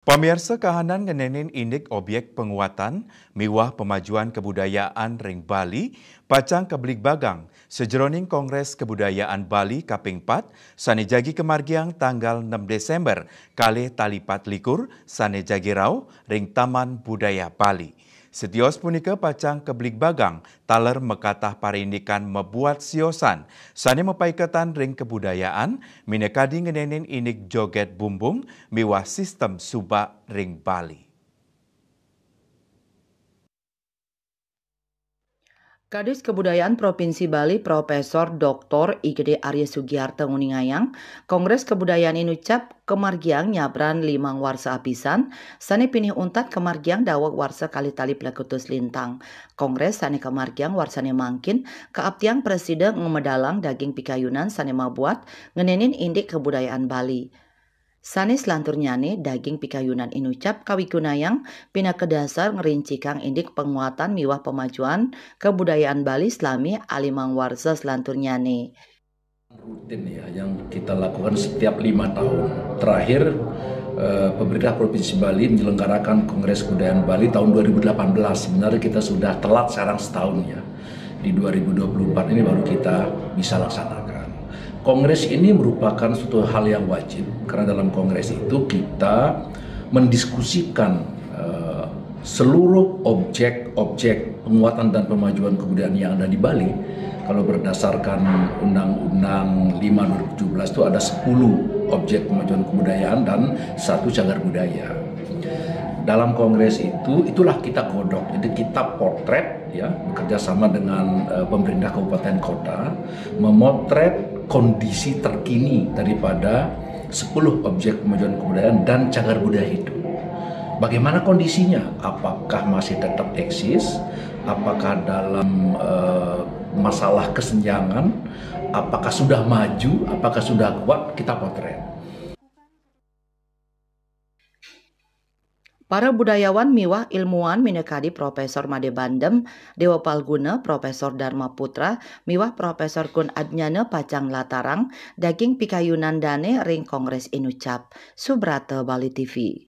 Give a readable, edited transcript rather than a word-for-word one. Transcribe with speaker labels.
Speaker 1: Pamirsa kahanan ngenenin indik objek penguatan, miwah pemajuan kebudayaan ring Bali, pacang kebelik bagang, sejeroning Kongres Kebudayaan Bali Kaping 4, sane jagi kemargiang tanggal 6 Desember, kali talipat likur, sane jagi rau, ring Taman Budaya Bali. Setios punika pacang kebelik bagang, taler mekatah parindikan membuat siosan, sane mepaikatan ring kebudayaan, minekadi ngenenin inik joget bumbung, miwah sistem subak ring Bali.
Speaker 2: Kadis Kebudayaan Provinsi Bali Profesor Dr. Igede Arya Sugiharto nguningayang, Kongres Kebudayaan Inucap kemargiang nyabran limang warsa apisan, sane pinih untat kemargiang dawak warsa kali-tali plekutus lintang. Kongres sane kemargiang warsane mangkin, keaptiang presiden ngemedalang daging pikayunan sane mabuat ngenenin indik kebudayaan Bali. Sanis lanturnyane daging pikayunan inucap kawigunayang pina kedasar ngerincikang indik penguatan miwah pemajuan kebudayaan Bali Islami alimang warsa selanturnyane.
Speaker 3: Rutin ya yang kita lakukan setiap 5 tahun. Terakhir pemerintah Provinsi Bali menyelenggarakan Kongres Kebudayaan Bali tahun 2018. Sebenarnya kita sudah telat sekarang setahun ya. Di 2024 ini baru kita bisa laksanakan. Kongres ini merupakan suatu hal yang wajib karena dalam kongres itu kita mendiskusikan seluruh objek-objek penguatan dan pemajuan kebudayaan yang ada di Bali. Kalau berdasarkan Undang-Undang 5 2017 itu ada 10 objek pemajuan kebudayaan dan 1 cagar budaya. Dalam kongres itu, itulah kita godok. Jadi kita potret ya, bekerja sama dengan pemerintah kabupaten kota, memotret kondisi terkini daripada 10 objek pemajuan kebudayaan dan cagar budaya itu. Bagaimana kondisinya? Apakah masih tetap eksis? Apakah dalam masalah kesenjangan? Apakah sudah maju? Apakah sudah kuat? Kita potret.
Speaker 2: Para budayawan miwah ilmuwan minekadi Profesor Made Bandem, Dewa Palguna, Profesor Dharma Putra, miwah Profesor Kun Adnyana Pacang Latarang, daging pikayunan dane ring Kongres Inucap, Subrata Bali TV.